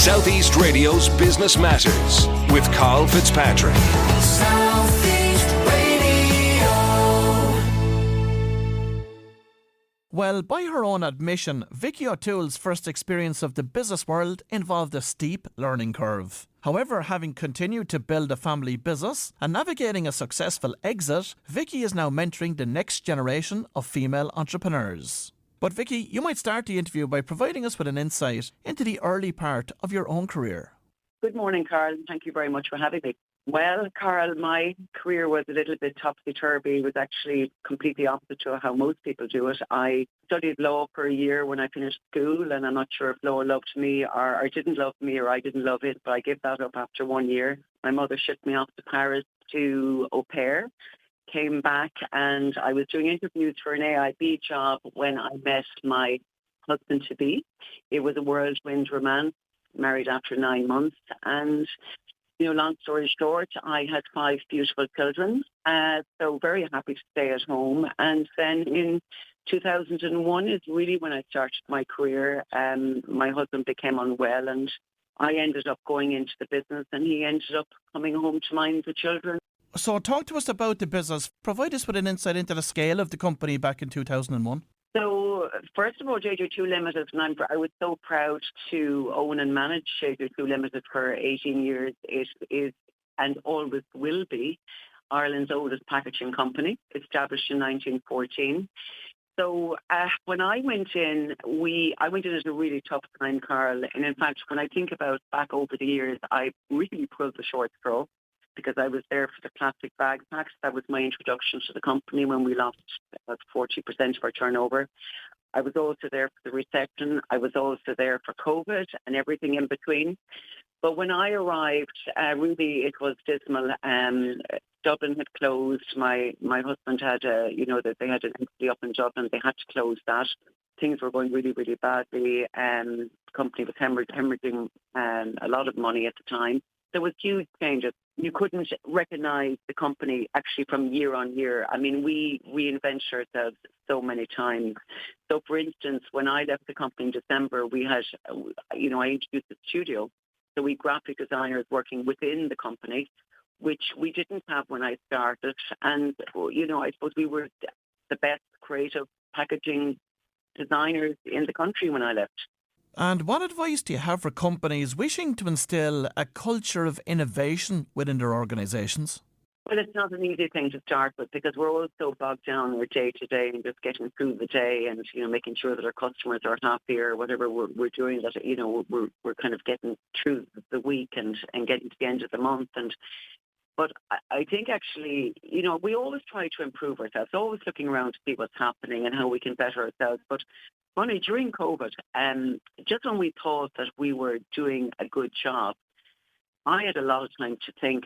Southeast Radio's Business Matters with Karl Fitzpatrick. Southeast Radio. Well, by her own admission, Vicki O'Toole's first experience of the business world involved a steep learning curve. However, having continued to build a family business and navigating a successful exit, Vicki is now mentoring the next generation of female entrepreneurs. But Vicki, you might start the interview by providing us with an insight into the early part of your own career. Good morning, Karl. Thank you very much for having me. Well, Karl, my career was a little bit topsy-turvy. It was actually completely opposite to how most people do it. I studied law for a year when I finished school, and I'm not sure if law loved me or didn't love me or I didn't love it, but I gave that up after 1 year. My mother shipped me off to Paris to au pair, came back, and I was doing interviews for an AIB job when I met my husband-to-be. It was a whirlwind romance, married after 9 months, and long story short, I had 5 beautiful children, so very happy to stay at home. And then in 2001 is really when I started my career. My husband became unwell, and I ended up going into the business, and he ended up coming home to mind the children. So talk to us about the business. Provide us with an insight into the scale of the company back in 2001. So, first of all, JJ O'Toole Limited, and I was so proud to own and manage JJ O'Toole Limited for 18 years. It is, and always will be, Ireland's oldest packaging company, established in 1914. So, when I went in, I went in at a really tough time, Karl. And in fact, when I think about back over the years, I really pulled the short straw, because I was there for the plastic bag packs. That was my introduction to the company when we lost about 40% of our turnover. I was also there for the recession. I was also there for COVID and everything in between. But when I arrived, really it was dismal. Dublin had closed. My husband had, that they had an entity up in Dublin. They had to close that. Things were going really, really badly. The company was hemorrhaging a lot of money at the time. There was huge changes. You couldn't recognise the company actually from year on year. I mean, we reinvent ourselves so many times. So, for instance, when I left the company in December, we had, I introduced the studio. So we graphic designers working within the company, which we didn't have when I started. And, I suppose we were the best creative packaging designers in the country when I left. And what advice do you have for companies wishing to instill a culture of innovation within their organisations? Well, it's not an easy thing to start with, because we're all so bogged down with day to day and just getting through the day and, making sure that our customers are happy or whatever we're doing, that, we're kind of getting through the week and getting to the end of the month. But I think actually, we always try to improve ourselves, always looking around to see what's happening and how we can better ourselves. But funny, during COVID, just when we thought that we were doing a good job, I had a lot of time to think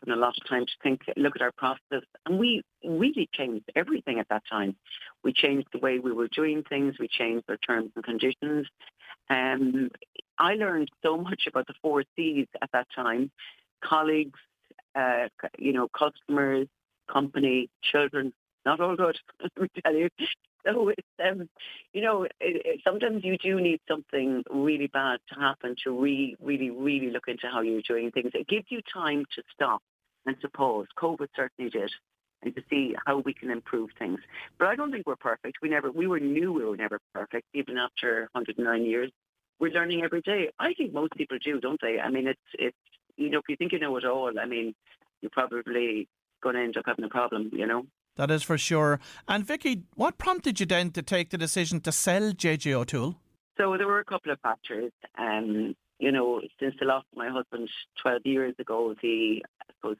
look at our process. And we really changed everything at that time. We changed the way we were doing things. We changed our terms and conditions. I learned so much about the 4 C's at that time: colleagues, customers, company, children. Not all good, let me tell you. So it's, sometimes you do need something really bad to happen to really, really look into how you're doing things. It gives you time to stop and to pause. COVID certainly did, and to see how we can improve things. But I don't think we're perfect. We knew we were never perfect, even after 109 years. We're learning every day. I think most people do, don't they? I mean, it's if you think you know it all, I mean, you're probably going to end up having a problem, That is for sure. And Vicki, what prompted you then to take the decision to sell JJ O'Toole? So there were a couple of factors. Since the loss of my husband 12 years ago, I suppose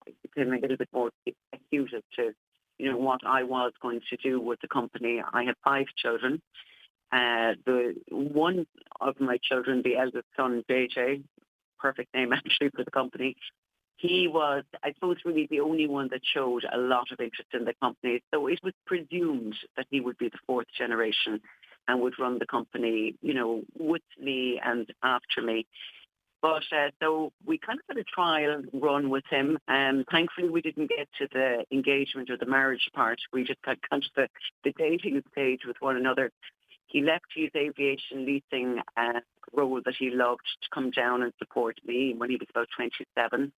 it became a little bit more acute as to, what I was going to do with the company. I have 5 children. The one of my children, the eldest son, JJ, perfect name actually for the company, he was, I suppose, really the only one that showed a lot of interest in the company. So it was presumed that he would be the 4th generation and would run the company, with me and after me. But so we kind of had a trial run with him. Thankfully, we didn't get to the engagement or the marriage part. We just got kind of the dating stage with one another. He left his aviation leasing role that he loved to come down and support me when he was about 27.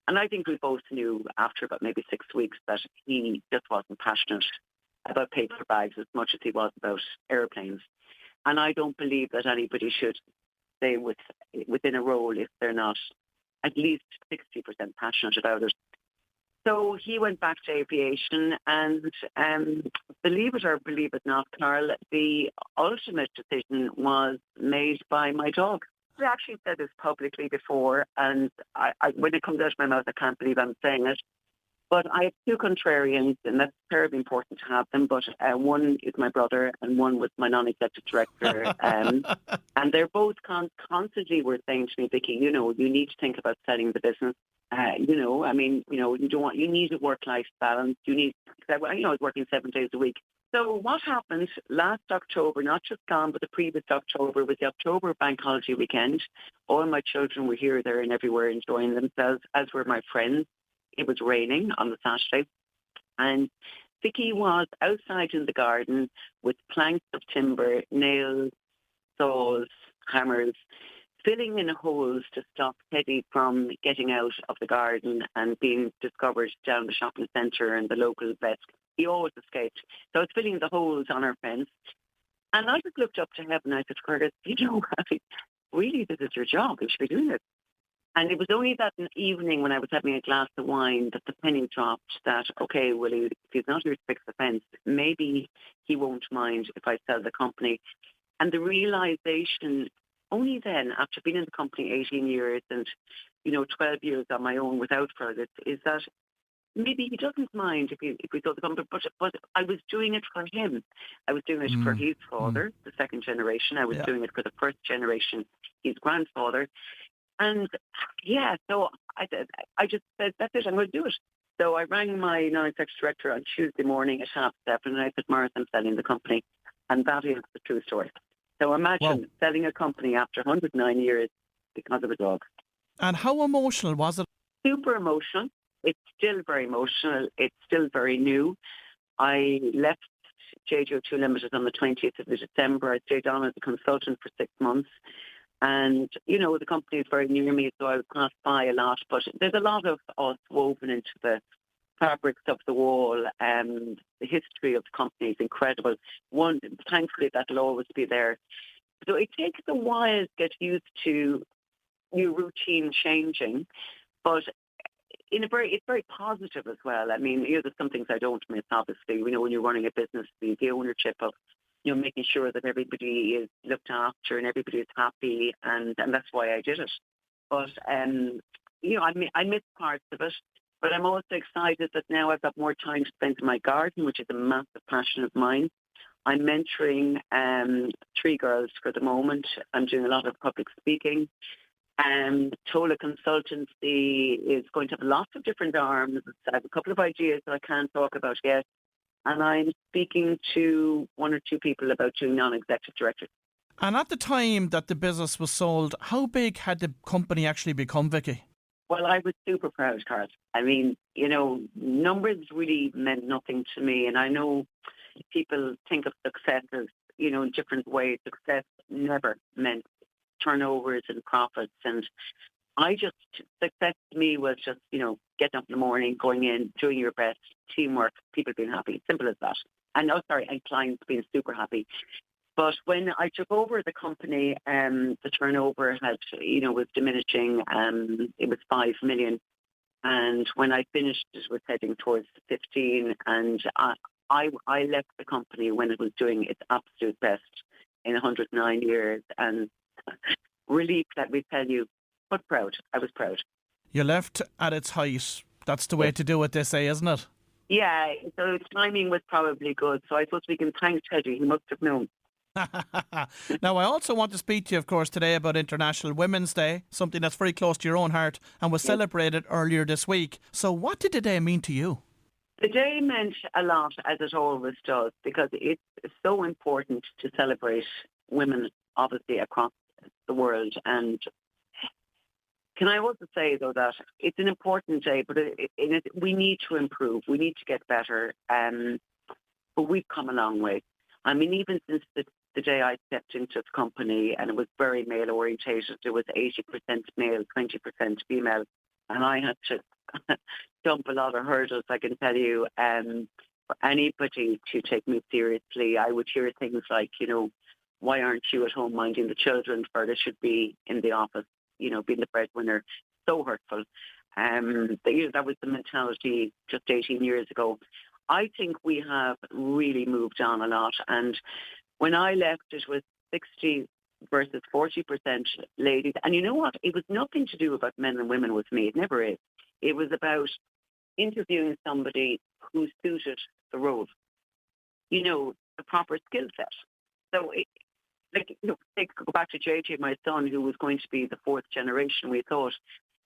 And I think we both knew after about maybe 6 weeks that he just wasn't passionate about paper bags as much as he was about airplanes. And I don't believe that anybody should stay within a role if they're not at least 60% passionate about it. So he went back to aviation, and believe it or believe it not, Karl, the ultimate decision was made by my dog. I actually said this publicly before, and when it comes out of my mouth, I can't believe I'm saying it. But I have two contrarians, and that's terribly important to have them. But one is my brother, and one was my non-executive director. And they're both constantly were saying to me, Vicki, you need to think about selling the business. You need a work-life balance. I was working 7 days a week. So what happened last October, not just gone, but the previous October, was the October bank holiday weekend. All my children were here, there and everywhere enjoying themselves, as were my friends. It was raining on the Saturday. And Vicki was outside in the garden with planks of timber, nails, saws, hammers, filling in holes to stop Teddy from getting out of the garden and being discovered down the shopping centre and the local vet. He always escaped. So I was filling the holes on our fence. And I just looked up to heaven and I said, Curtis, really, this is your job. You should be doing this. And it was only that evening when I was having a glass of wine that the penny dropped that, okay, well, if he's not here to fix the fence, maybe he won't mind if I sell the company. And the realisation only then, after being in the company 18 years and, 12 years on my own without credit, is that maybe he doesn't mind if we sold the company, but I was doing it for him. I was doing it for his father, the second generation. I was doing it for the first generation, his grandfather. And so I just said, that's it, I'm going to do it. So I rang my non-executive director on Tuesday morning at 7:30 and I said, Morris, I'm selling the company. And that is the true story. So imagine selling a company after 109 years because of a dog. And how emotional was it? Super emotional. It's still very emotional. It's still very new. I left J.J. O'Toole Limited on the 20th of December. I stayed on as a consultant for 6 months. And, the company is very near me, so I would pass by a lot. But there's a lot of us woven into the fabrics of the wall. The history of the company is incredible. Thankfully, that'll always be there. So it takes a while to get used to new routine changing, but it's very positive as well. I mean, there's some things I don't miss, obviously. When you're running a business, the ownership of making sure that everybody is looked after and everybody is happy, and that's why I did it. But I miss parts of it. But I'm also excited that now I've got more time to spend in my garden, which is a massive passion of mine. I'm mentoring 3 girls for the moment. I'm doing a lot of public speaking. Tola Consultancy is going to have lots of different arms. I have a couple of ideas that I can't talk about yet. And I'm speaking to 1 or 2 people about doing non-executive directors. And at the time that the business was sold, how big had the company actually become, Vicki? Well, I was super proud, Karl. I mean, numbers really meant nothing to me. And I know people think of success as, in different ways. Success never meant turnovers and profits. And success to me was just, getting up in the morning, going in, doing your best, teamwork, people being happy. Simple as that. And clients being super happy. But when I took over the company, the turnover was diminishing. It was 5 million. And when I finished, it was heading towards 15. And I left the company when it was doing its absolute best in 109 years. And relief, let me tell you, but proud. I was proud. You left at its height. That's the way to do it, they say, isn't it? Yeah, so timing was probably good. So I suppose we can thank Teddy. He must have known. Now, I also want to speak to you, of course, today about International Women's Day, something that's very close to your own heart and was celebrated earlier this week. So what did the day mean to you? The day meant a lot, as it always does, because it's so important to celebrate women, obviously, across the world. And can I also say, though, that it's an important day, but we need to improve. We need to get better. But we've come a long way. I mean, even since the the day I stepped into the company, and it was very male orientated. It was 80% male, 20% female, and I had to jump a lot of hurdles, I can tell you. For anybody to take me seriously, I would hear things like, why aren't you at home minding the children? Fergus should be in the office, being the breadwinner. So hurtful. That was the mentality just 18 years ago. I think we have really moved on a lot. And when I left, it was 60 versus 40% ladies. And you know what? It was nothing to do about men and women with me. It never is. It was about interviewing somebody who suited the role, the proper skill set. So, go back to JJ, my son, who was going to be the fourth generation, we thought.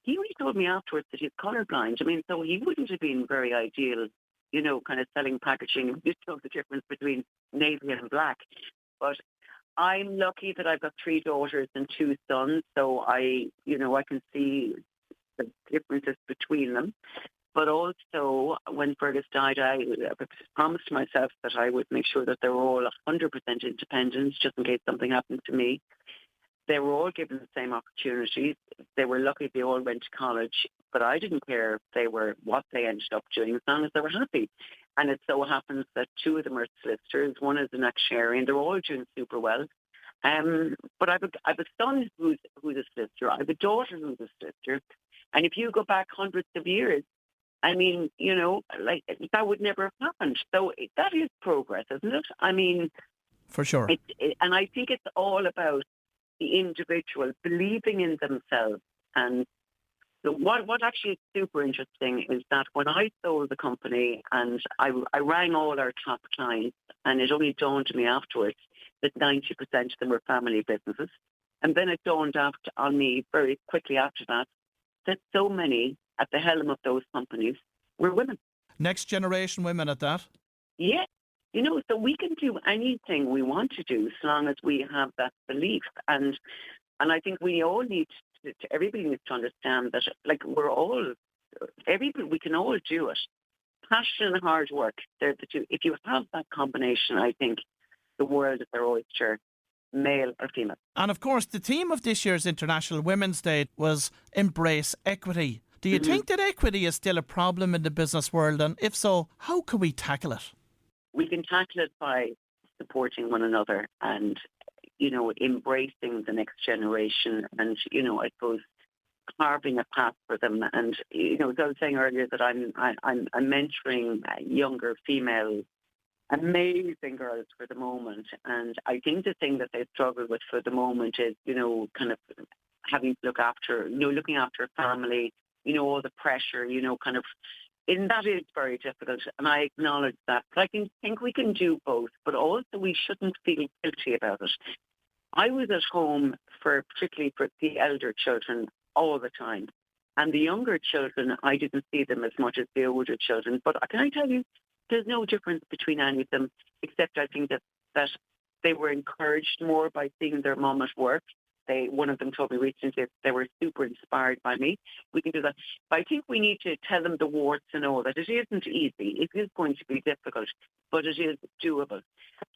He only told me afterwards that he's colourblind. I mean, so he wouldn't have been very ideal, kind of selling packaging. You know the difference between navy and black. But I'm lucky that I've got 3 daughters and 2 sons, so I can see the differences between them. But also, when Fergus died, I promised myself that I would make sure that they were all 100% independent, just in case something happened to me. They were all given the same opportunities. They were lucky they all went to college, but I didn't care what they ended up doing as long as they were happy. And it so happens that 2 of them are solicitors, one is an actuary, and they're all doing super well. But I've a son who's a solicitor. I have a daughter who's a solicitor. And if you go back hundreds of years, I mean, that would never have happened. So that is progress, isn't it? I mean, for sure. And I think it's all about the individual believing in themselves. And so what actually is super interesting is that when I sold the company and I rang all our top clients, and it only dawned on me afterwards that 90% of them were family businesses. And then it dawned on me very quickly after that so many at the helm of those companies were women. Next generation women at that? Yeah. So we can do anything we want to do as long as we have that belief. And I think we all need everybody needs to understand that, we can all do it. Passion and hard work, they're the two. If you have that combination, I think the world is their oyster, male or female. And of course, the theme of this year's International Women's Day was Embrace Equity. Do you think that equity is still a problem in the business world? And if so, how can we tackle it? We can tackle it by supporting one another and, embracing the next generation and, I suppose, carving a path for them. And, as I was saying earlier, that I'm mentoring younger female, amazing girls for the moment. And I think the thing that they struggle with for the moment is, kind of having to looking after a family, all the pressure, and that is very difficult, and I acknowledge that. But I think we can do both, but also we shouldn't feel guilty about it. I was at home particularly for the elder children all the time, and the younger children, I didn't see them as much as the older children. But can I tell you, there's no difference between any of them, except I think that they were encouraged more by seeing their mum at work. One of them told me recently they were super inspired by me. We can do that. But I think we need to tell them the warts and all, that it isn't easy. It is going to be difficult, but it is doable.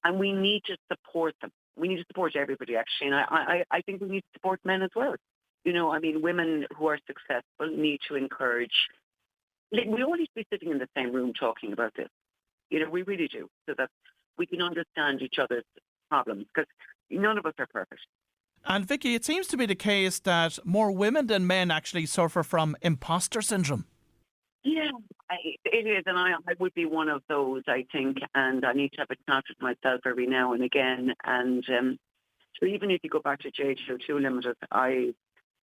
And we need to support them. We need to support everybody, actually. And I think we need to support men as well. Women who are successful need to encourage. We all need to be sitting in the same room talking about this. We really do, so that we can understand each other's problems, because none of us are perfect. And Vicki, it seems to be the case that more women than men actually suffer from imposter syndrome. Yeah, it is, and I would be one of those, I think, and I need to have a chat with myself every now and again. And so even if you go back to JJ O'Toole Limited, I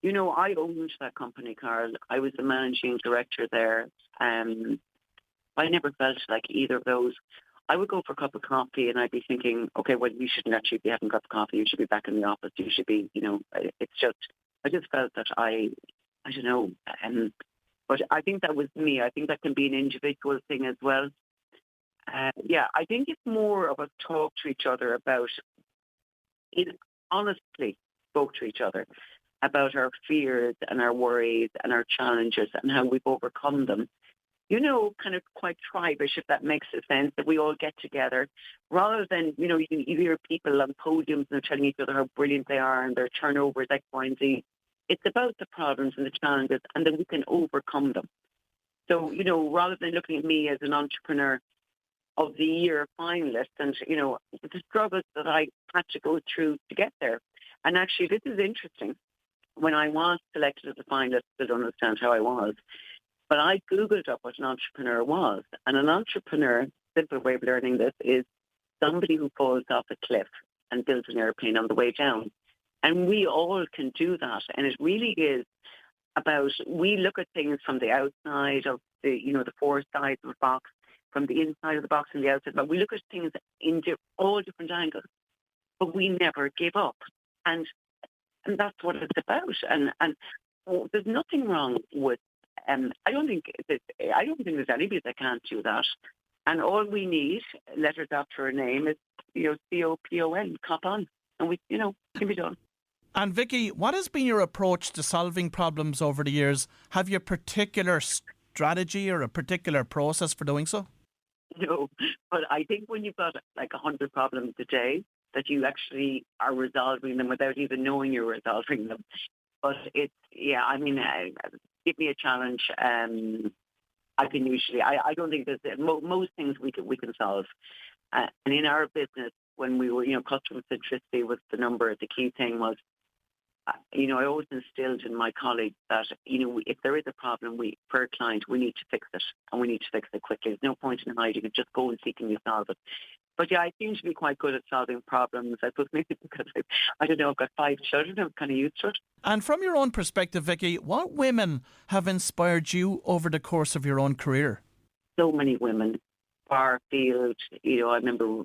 owned that company, Karl. I was the managing director there. I never felt like either of those. I would go for a cup of coffee and I'd be thinking, okay, well, you shouldn't actually be having a cup of coffee. You should be back in the office. You should be, I just felt that I don't know. But I think that was me. I think that can be an individual thing as well. I think it's more of a talk to each other about, honestly spoke to each other about our fears and our worries and our challenges and how we've overcome them. kind of quite tribish, if that makes sense, that we all get together rather than, you hear people on podiums and they're telling each other how brilliant they are and their turnovers X, Y, and Z. It's about the problems and the challenges and then we can overcome them. So, rather than looking at me as an entrepreneur of the year finalist and, the struggles that I had to go through to get there. And actually, this is interesting. When I was selected as a finalist, I don't understand how I was, but I Googled up what an entrepreneur was. And an entrepreneur, simple way of learning this, is somebody who falls off a cliff and builds an airplane on the way down. And we all can do that. And it really is about, we look at things from the outside of the four sides of the box, from the inside of the box and the outside, but we look at things in all different angles, but we never give up. And that's what it's about. And there's nothing wrong with, I don't think there's anybody that can't do that. And all we need, letters after her name, is, COPON, cop on. And we, can be done. And Vicki, what has been your approach to solving problems over the years? Have you a particular strategy or a particular process for doing so? No, but I think when you've got like 100 problems a day, that you actually are resolving them without even knowing you're resolving them. But it's, give me a challenge. I can usually, I don't think there's, most things we can solve. And in our business, when we were, customer centricity was the key thing was, I always instilled in my colleagues that, if there is a problem for a client, we need to fix it and we need to fix it quickly. There's no point in hiding it, just go and seek and you solve it. But I seem to be quite good at solving problems. I suppose maybe because I've got 5 children, I'm kind of used to it. And from your own perspective, Vicki, what women have inspired you over the course of your own career? So many women, far afield. I remember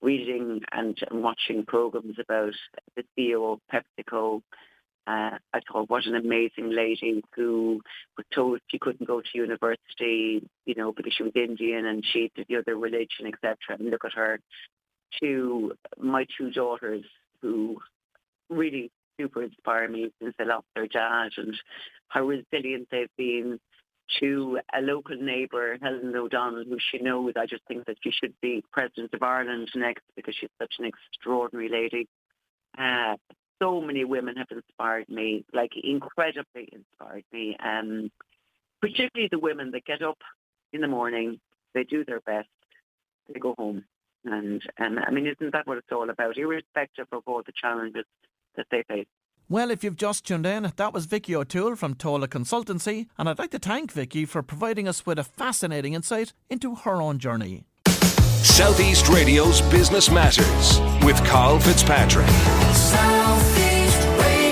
reading and watching programs about the CEO of PepsiCo. I thought, what an amazing lady who was told she couldn't go to university, because she was Indian and she had their religion, etc. And look at her. To my 2 daughters, who really super inspire me since they lost their dad, and how resilient they've been. To a local neighbour, Helen O'Donnell, who she knows, I just think that she should be President of Ireland next because she's such an extraordinary lady. So many women have inspired me, like incredibly inspired me. Particularly the women that get up in the morning, they do their best, they go home. And isn't that what it's all about, irrespective of all the challenges that they face? Well, if you've just tuned in, that was Vicki O'Toole from Tola Consultancy, and I'd like to thank Vicki for providing us with a fascinating insight into her own journey. Southeast Radio's Business Matters with Karl Fitzpatrick. Southeast Radio.